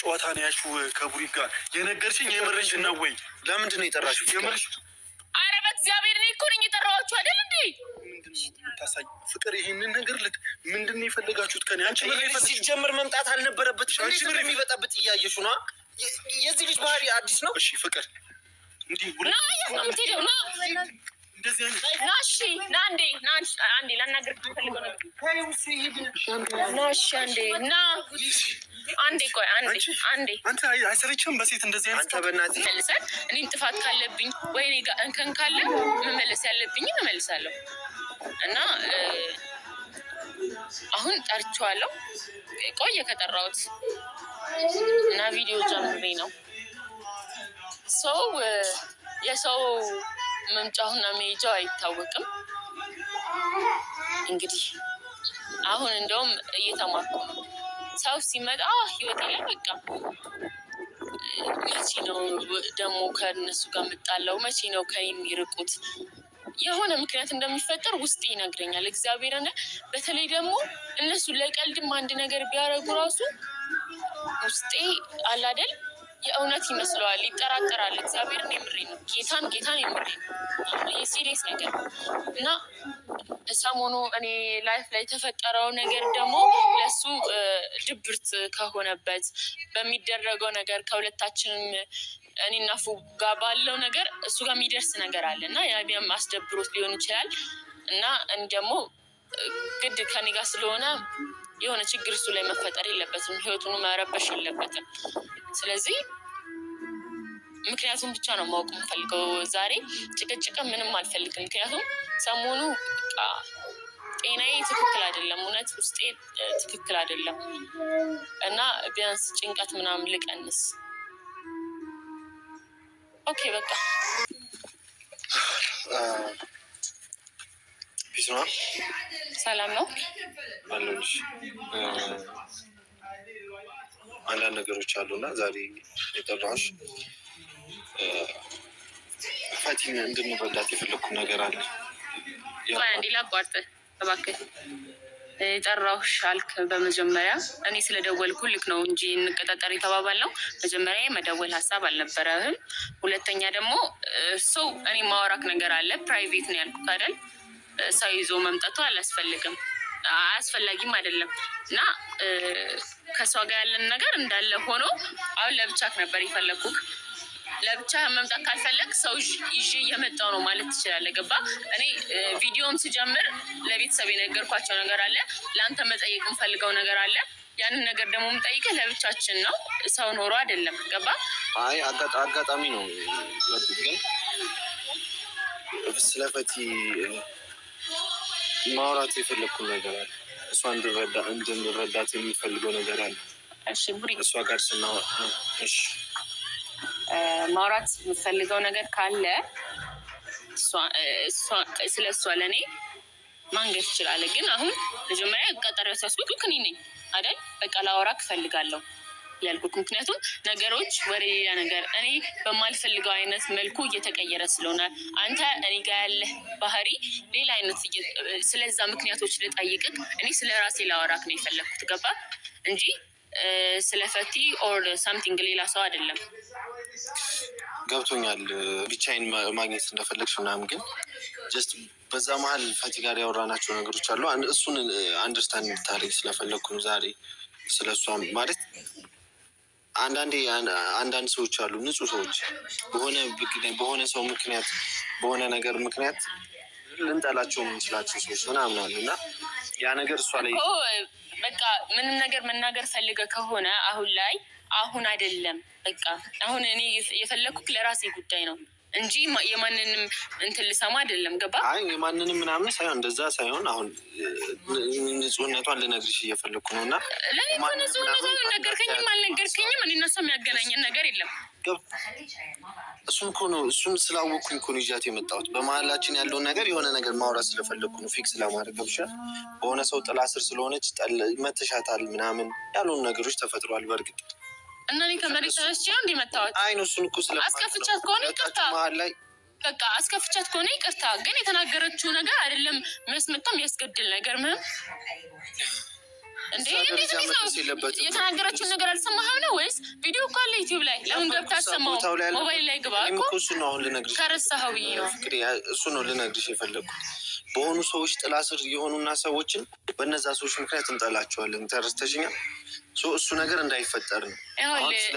ጨዋታ ነው ያልሽው ከቡሪ ጋር የነገርሽኝ የምርሽ ነው ወይ? ለምንድን ነው የጠራሽው? የምርሽ? ኧረ በእግዚአብሔር እኔ እኮ ነኝ የጠራኋችሁ አይደል እንዴ? ምንድን ነው የምታሳይ ፍቅር? ይሄንን ነገር ምንድን ነው የፈለጋችሁት ከኔ? አንቺ ሲጀምር መምጣት አልነበረበትም። አንቺ ምን የሚበጣበት እያየሽው ነው? የዚህ ልጅ ባህሪ አዲስ ነው። እሺ ፍቅር እንዲህ ና የምትሄደው ና ና እሺ ና አንዴ ላናግርህ የምፈልገው ነገር ና እሺ አንዴ ቆይ አንዴ አንተ አይሰለችም በሴት እንደዚህ አይነት አንተ በእናትህ መልሰን እኔም ጥፋት ካለብኝ ወይ እኔ ጋር እንከን ካለ መመለስ ያለብኝ እመልሳለሁ እና አሁን ጠርቼዋለሁ ቆየ ከጠራሁት እና ቪዲዮ ጀምሬ ነው ሰው የሰው መምጫውና መሄጃው አይታወቅም። እንግዲህ አሁን እንደውም እየተማርኩ ነው። ሰው ሲመጣ ህይወቴ ላይ በቃ መቼ ነው ደግሞ ከእነሱ ጋር የምጣለው? መቼ ነው ከኔ የሚርቁት? የሆነ ምክንያት እንደሚፈጠር ውስጤ ይነግረኛል። እግዚአብሔርን በተለይ ደግሞ እነሱ ለቀልድም አንድ ነገር ቢያደርጉ ራሱ ውስጤ አላደል የእውነት ይመስለዋል፣ ይጠራጠራል። እግዚአብሔርን የምሬ ነው፣ ጌታን የምሬ ነው። ይሄ ሲሪየስ ነገር እና ሰሞኑ እኔ ላይፍ ላይ የተፈጠረው ነገር ደግሞ ለሱ ድብርት ከሆነበት በሚደረገው ነገር ከሁለታችንም እኔና ፉ ጋር ባለው ነገር እሱ ጋር የሚደርስ ነገር አለ እና ያም አስደብሮት ሊሆን ይችላል እና እኔ ደግሞ ግድ ከኔ ጋር ስለሆነ የሆነ ችግር እሱ ላይ መፈጠር የለበትም፣ ህይወቱን መረበሽ የለበትም። ስለዚህ ምክንያቱም ብቻ ነው ማወቅ የምፈልገው። ዛሬ ጭቅጭቅ ምንም አልፈልግም። ምክንያቱም ሰሞኑ ጤናዬ ትክክል አይደለም፣ እውነት ውስጤ ትክክል አይደለም እና ቢያንስ ጭንቀት ምናምን ልቀንስ። ኦኬ በቃ ፒስ ነው። ሰላም ነው አለሁልሽ። አንዳንድ ነገሮች አሉና ዛሬ የጠራሁሽ ፋቲን እንድንረዳት የፈለኩት ነገር አለ። እንዲ ላቋርጥ እባክህ። የጠራሁሽ አልክ በመጀመሪያ እኔ ስለደወልኩ ልክ ነው እንጂ እንቀጣጠር የተባባልነው መጀመሪያ መደወል ሀሳብ አልነበረህም። ሁለተኛ ደግሞ ሰው እኔ ማወራክ ነገር አለ ፕራይቬት ነው ያልኩት አይደል? ሰው ይዞ መምጣቱ አያስፈላጊም አይደለም እና ከሷ ጋር ያለን ነገር እንዳለ ሆኖ አሁን ለብቻክ ነበር የፈለኩክ። ለብቻ መምጣት ካልፈለግ ሰው ይዤ እየመጣው ነው ማለት ትችላለህ። ገባ? እኔ ቪዲዮም ስጀምር ለቤተሰብ የነገርኳቸው ነገር አለ፣ ለአንተ መጠየቅ የምፈልገው ነገር አለ። ያንን ነገር ደግሞ የምጠይቅህ ለብቻችን ነው፣ ሰው ኖሮ አይደለም። ገባ? አይ አጋጣሚ ነው። ግን ስለ ፈቲ ማውራት የፈለግኩት ነገር አለ። እሷ እንድንረዳት የሚፈልገው ነገር አለ። እሺ ቡሪ፣ እሷ ጋር ስናወራ እሺ ማውራት የምፈልገው ነገር ካለ ስለ እሷ ለእኔ ማንገር ትችላለህ። ግን አሁን መጀመሪያ ቀጠሮ ያሳስኩት እኔ ነኝ አይደል? በቃ ላወራክ እፈልጋለሁ ያልኩት ምክንያቱም ነገሮች ወደ ሌላ ነገር እኔ በማልፈልገው አይነት መልኩ እየተቀየረ ስለሆነ አንተ እኔ ጋር ያለህ ባህሪ ሌላ አይነት ስለዛ ምክንያቶች ልጠይቅህ እኔ ስለ ራሴ ላወራክ ነው የፈለግኩት። ገባ? እንጂ ስለ ፈቲ ኦር ሳምቲንግ ሌላ ሰው አይደለም። ገብቶኛል ብቻዬን ማግኘት እንደፈለግሽ ምናምን፣ ግን ጀስት በዛ መሀል ፈቲ ጋር ያወራናቸው ነገሮች አሉ። እሱን አንደርስታንድ እንድታደርጊ ስለፈለግኩ ነው ዛሬ ስለ እሷ ማለት አንዳንድ ሰዎች አሉ ንጹህ ሰዎች በሆነ ሰው ምክንያት በሆነ ነገር ምክንያት ልንጠላቸው የምንችላቸው ሰዎች ምናምን አሉ እና ያ ነገር እሷ ላይ በቃ ምንም ነገር መናገር ፈልገ ከሆነ አሁን አይደለም። በቃ አሁን እኔ የፈለኩት ለራሴ ጉዳይ ነው እንጂ የማንንም እንትን ልሰማ አይደለም። ገባ? አይ የማንንም ምናምን ሳይሆን እንደዛ ሳይሆን አሁን ንጹህነቷን ልነግርሽ እየፈለኩ ነው። እና ንጹህነቷን ነገርከኝም አልነገርከኝም እኔ እና እሷ የሚያገናኘን ነገር የለም። እሱም ስላወቅኩኝ እኮ ነው ይዣት የመጣሁት። በመሀላችን ያለውን ነገር የሆነ ነገር ማውራት ስለፈለግኩ ነው ፊክስ ለማድረግ ገብሻ። በሆነ ሰው ጥላ ስር ስለሆነች መተሻታል ምናምን ያሉን ነገሮች ተፈጥሯል። በእርግጥ እና እኔ ከመሬት ተነስቼ ነው እንዲመጣሁት። አይ ነው እሱን እኮ አስከፍቻት ከሆነ ይቅርታ፣ በቃ አስከፍቻት ከሆነ ይቅርታ። ግን የተናገረችው ነገር አይደለም የሚያስመጣ የሚያስገድል ነገር ምንም እንዴ እንዴት ነው የተናገረችውን ነገር አልሰማህም ነው ወይስ ቪዲዮ እኮ አለ ዩቲዩብ ላይ ለምን ገብታ አሰማው? ሞባይል ላይ ግባ እኮ እሱ ነው አሁን ልነግርሽ ከረሳኸው ብዬ ነው። እሱ ነው ልነግርሽ የፈለግኩት። በሆኑ ሰዎች ጥላ ስር የሆኑና ሰዎችን በነዛ ሰዎች ምክንያት እንጠላቸዋለን። ተረስተሽኛል። እሱ ነገር እንዳይፈጠር ነው።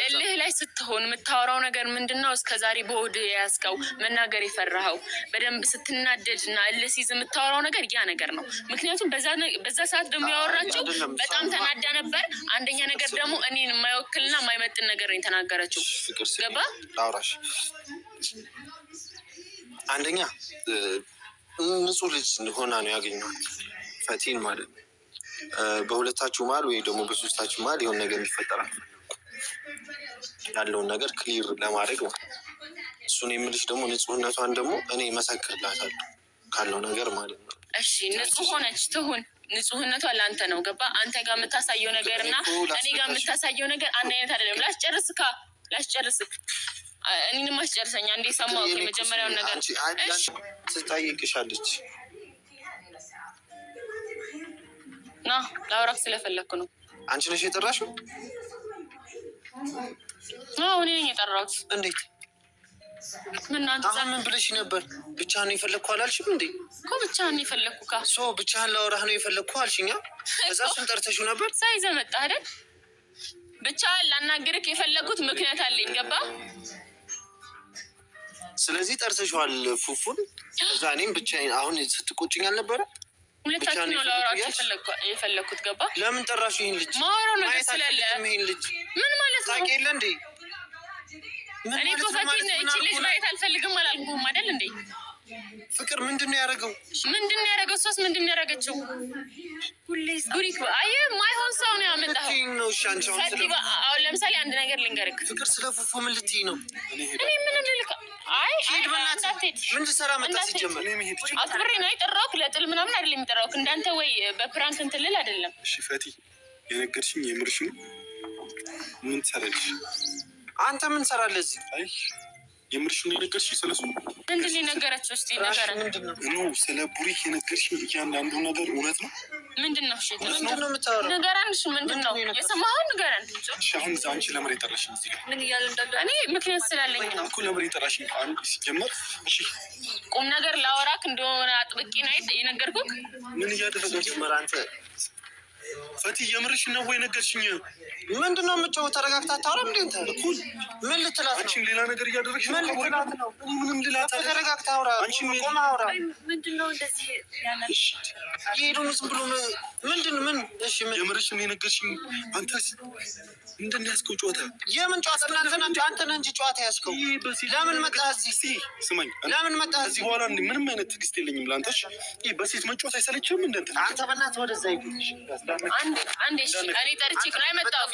እልህ ላይ ስትሆን የምታወራው ነገር ምንድን ነው? እስከ ዛሬ በሆድ የያዝከው መናገር የፈራኸው በደንብ ስትናደድ እና እልህ ሲይዝ የምታወራው ነገር ያ ነገር ነው። ምክንያቱም በዛ ሰዓት ደግሞ ያወራችው በጣም ተናዳ ነበር። አንደኛ ነገር ደግሞ እኔን የማይወክልና የማይመጥን ነገር ነው የተናገረችው። ገባ ላውራሽ። አንደኛ ንጹህ ልጅ ሆና ነው ያገኘኋት ፈቲን ማለት ነው። በሁለታችሁ መሀል ወይ ደግሞ በሶስታችሁ መሀል የሆነ ነገር እንዲፈጠራል ያለውን ነገር ክሊር ለማድረግ ነው። እሱን የምልሽ ደግሞ ንጹህነቷን ደግሞ እኔ መሰክርላታለሁ ካለው ነገር ማለት ነው። እሺ ንጹህ ሆነች ትሁን፣ ንጹህነቷ ለአንተ ነው። ገባ? አንተ ጋር የምታሳየው ነገር እና እኔ ጋር የምታሳየው ነገር አንድ አይነት አይደለም። ላስጨርስክ እኔንም አስጨርሰኛ እንዴ ሰማሁ የመጀመሪያውን ነገር ትጠይቅሻለች። ና ላውራክ ስለፈለግኩ ነው። አንቺ ነሽ የጠራሽው? እኔ ነኝ የጠራሁት። እንዴት? አሁን ምን ብለሽ ነበር? ብቻህን ነው የፈለግኩ አላልሽም እንዴ? እኮ ብቻህን ነው የፈለግኩ ብቻህን ላወራህ ነው የፈለግኩ አልሽኛ። እዛ እሱን ጠርተሽው ነበር ሳይዘህ መጣህ አይደል? ብቻህን ላናግርክ የፈለግኩት ምክንያት አለኝ። ገባ? ስለዚህ ጠርተሽዋል ፉፉን። እዛ እኔም ብቻዬን አሁን ስትቆጭኝ አልነበረ? ሁለታችን ነው ላወራችሁ የፈለግኩት። ገባ? ለምን ጠራሽው ይህን ልጅ? ማወራው ነገር ስላለ ይህን ልጅ ምን ማለት ነው? ታውቂ የለ እንዴ? እኔ እኮ ፈቲን እቺ ልጅ ማየት አልፈልግም አላልኩም አይደል እንዴ? ፍቅር ምንድን ነው ያደረገው? እሷስ ምንድን ነው ያደረገችው? ቡሪክ አየህ ማይሆን ሰው ነው ያመጣኸው። አሁን ለምሳሌ አንድ ነገር ልንገርክ። ፍቅር ስለ ፉፉ ምን ልትይ ነው? እኔ ምንም ልልክ ምን ልሰራ መጣ? ሲጀመር አክብሬ ነው የጠራሁት። ለጥል ምናምን አይደለም የሚጠራሁት እንዳንተ ወይ በፕራንክ እንትን ልል አይደለም። እሺ ፈቲ የነገርሽኝ የምርሽ ነው? ምን ትሰራለሽ? አንተ ምን ትሰራለህ እዚህ? አይ የምርሽ ነው የነገርሽኝ? ስለሱ ምንድን ነው የነገረችው? እስኪ ንገረን። ነው ስለ ቡሪክ የነገርሽኝ እያንዳንዱ ነገር እውነት ነው? ምንድን ነው? እሺ ምንድን ነው የምታወራው? ንገረን። እሺ ምንድን ነው የሰማኸውን? ንገረን። እሺ አሁን አንቺ ለምን የጠራሽኝ? እዚህ ምን እያለ እንዳለ እኔ ምክንያት ስላለኝ ነው እኮ ለምን የጠራሽኝ? አንድ ሲጀመር እሺ ቁም ነገር ላወራክ እንደሆነ አጥብቄ ነው የነገርኩህ። ምን እያደረገች ጀመር? አንተ ፈቲ የምርሽ ነው ወይ ነገርሽኝ? ምንድን ነው የምትጮኸው? ተረጋግታ አታወራም እንዴ? አንተ እኩል ምን ልትላት ነው? አንቺም ሌላ ነገር እያደረግሽ ምን ልትላት ነው? ምንም ልላት አለ። ተረጋግታ አውራ። አንቺም ቆማ አውራ። ምንድን ነው እንደዚህ ያናሽ? ይሄዱን ዝም ብሎ ምንድን ምን? እሺ ምን የምርሽ ነው የነገርሽኝ? አንተስ ምንድን ነው ያዝከው ጨዋታ? የምን ጨዋታ? እናንተ ናችሁ። አንተ ነህ እንጂ ጨዋታ ያዝከው። ለምን መጣህ እዚህ? ስማኝ፣ ለምን መጣህ እዚህ? በኋላ ምንም አይነት ትዕግስት የለኝም ለአንተሽ። ይሄ በሴት መጫወት አይሰለችም? እንደንተ አንተ በእናትህ ወደዛ ይጉልሽ። አንዴ እኔ ጠርቼ ነው የመጣሁት።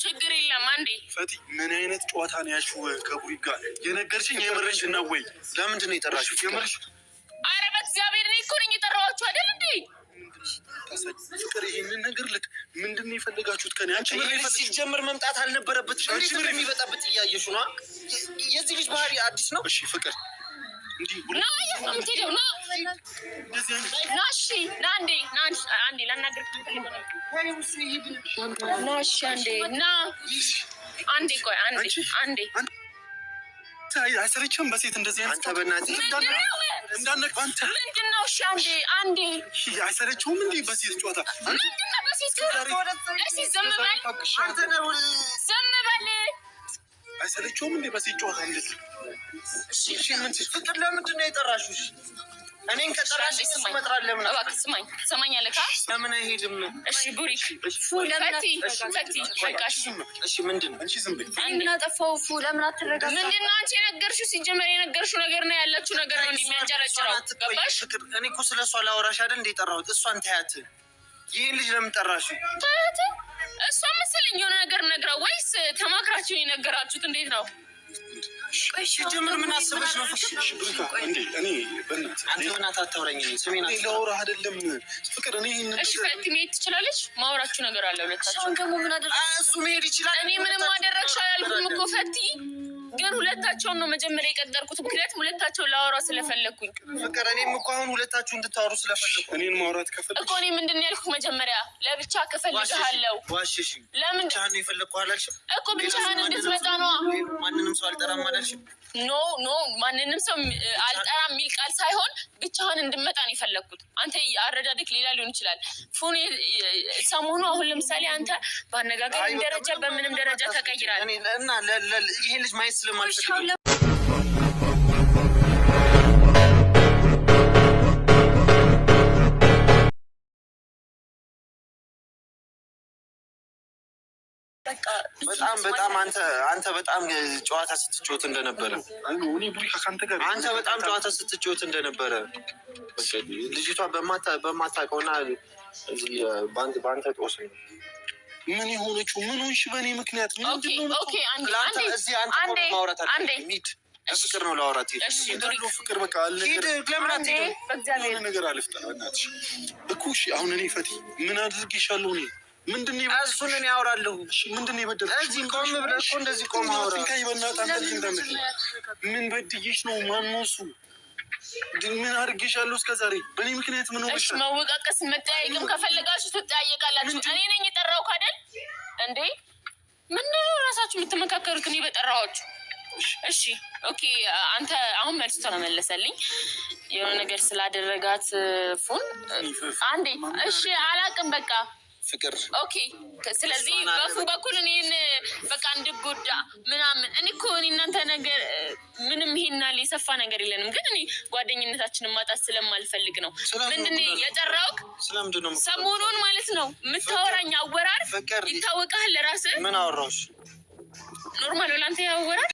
ችግር የለም። አንዴ ፈቲ ምን አይነት ጨዋታ ነው ያልሽው ከቡሪ ጋር? የነገርሽኝ የምርሽ ነው ወይ? ለምንድን ነው የጠራሽው? የምርሽ? ኧረ በእግዚአብሔር እኔ እኮ ነኝ የጠራኋችሁ አይደል እንዴ? ፍቅር ይህንን ነገር ልክ ምንድን ነው የፈለጋችሁት ከኔ? አንቺ ሲጀምር መምጣት አልነበረበትም። እንዴት ነው የሚበጣበት? እያየሹ ነው። የዚህ ልጅ ባህሪ አዲስ ነው። እሺ ፍቅር ና የምትሄደው ና እሺ ና አንዴ ላናግርህ ና እሺ አንዴ ቆይ አንዴ አይሰለችም? በሴት እንደዚህ አይነት አንተ በእናትህ እንዳነቅ አንተ ምንድን ነው? እሺ አንዴ አይሰለችውም እንዴ በሴት ጨዋታ? ምንድን ነው በሴት ጨዋታ? እሺ ዝም በል አንተ ነው ዝም በል። አይሰለችውም እንዴ በሴት ጨዋታ? እንደዚህ እሺ ምን ፍቅር ለምንድን ነው የጠራሽው? እኔን ከጠራሽ ስመጥራል ለምን? እባክህ ስማኝ፣ ትሰማኛለህ? ለምን አይሄድም? እሺ ቡሪክ ፈቲ በቃ እሺ ምንድን ነው? አንቺ ዝም በይ። ምን አጠፋው? ለምን አትረጋጋም? ምንድን ነው አንቺ የነገርሽው? ሲጀመር የነገርሽው ነገር ነው ያለችው ነገር ነው እንደሚያንጨረጭረው። ገባሽ? እኔ እኮ ስለ እሷ ላወራሽ አይደል እንደ ጠራሁት። እሷን ታያት። ይህን ልጅ ለምን ጠራሽው? ታያት? እሷ መሰለኝ የሆነ ነገር ነግረው ወይስ ተማክራችሁ የነገራችሁት? እንዴት ነው? እሺ ጀምር። ምን አስበሽ ነው? እንዴ እኔ በእናትህ አንተ በእናትህ አታውራኝ። ስሜን ላውራህ አይደለም ፍቅር። እኔ እሺ ፈቲ መሄድ ትችላለች። ማውራችሁ ነገር አለ ሁለታችሁ። ደግሞ ምን አደረግሽ? እሱ መሄድ ይችላል። እኔ ምንም አደረግሽ አላልኩም እኮ ፈቲ። ግን ሁለታቸውን ነው መጀመሪያ የቀጠርኩት፣ ምክንያቱም ሁለታቸውን ላወራ ስለፈለግኩኝ። ፍቅር እኔም እኮ አሁን ሁለታችሁ እንድታወሩ ስለፈለግኩ እኔን ማውራት ከፈለግሽ እኮ እኔ ምንድን ነው ያልኩት መጀመሪያ ለብቻ ከፈልግሃለሁ። ዋሽሽ። ለምን ብቻህን ነው የፈለግኩ አላልሽም እኮ? ብቻህን እንድትመጣ ነው። ማንንም ሰው አልጠራም አላልሽም? ኖ ማንንም ሰው አልጠራም የሚል ቃል ሳይሆን ብቻህን እንድመጣ ነው የፈለግኩት። አንተ አረዳድክ ሌላ ሊሆን ይችላል። ፉን ሰሞኑ አሁን ለምሳሌ አንተ በአነጋገር ደረጃ በምንም ደረጃ ተቀይራል እና ይሄ ልጅ ማየት ስለማልፈልግ በጣም አንተ በጣም ጨዋታ ስትጫወት እንደነበረ አንተ በጣም ጨዋታ ስትጫወት እንደነበረ ልጅቷ በማታውቀውና በአንተ ጦስ ነው ምን የሆነችው? ምን ሆንሽ? በእኔ ምክንያት ፍቅር ነው ላወራት ፍቅር በቃ ነገር አልፍጠራ እናትሽ እኮ እሺ። አሁን እኔ ፈቲ ምን አድርጌሻለሁ? እኔ ምንድነው እሱን እኔ አወራለሁ። ምንድነው የበደልኩሽ? እዚህ ቆም ብለህ እኮ እንደዚህ ቆም አወራ። ምን በድዬሽ ነው? ማነው እሱ? ምን አድርጌሻለሁ እስከ ዛሬ? በእኔ ምክንያት ምን ሆነሽ? መወቃቀስ መጠያየቅም ከፈለጋችሁ ትጠያየቃላችሁ። እኔ ነኝ የጠራው ካደል እንዴ? ምንድነው ራሳችሁ የምትመካከሩት? እኔ በጠራኋችሁ። እሺ ኦኬ። አንተ አሁን መልስ ተመለሰልኝ የሆነ ነገር ስላደረጋት ፉን አንዴ። እሺ አላቅም በቃ ፍቅር ኦኬ። ስለዚህ በፉ በኩል እኔን በቃ እንድጎዳ ምናምን እኔ እኮ እናንተ ነገር ምንም ይሄና የሰፋ ነገር የለንም፣ ግን እኔ ጓደኝነታችንን ማጣት ስለማልፈልግ ነው። ምንድነው የጠራውክ? ሰሞኑን ማለት ነው የምታወራኝ አወራር ይታወቃል። ለራስህ ምን አወራሁሽ? ኖርማል ላንተ ያወራል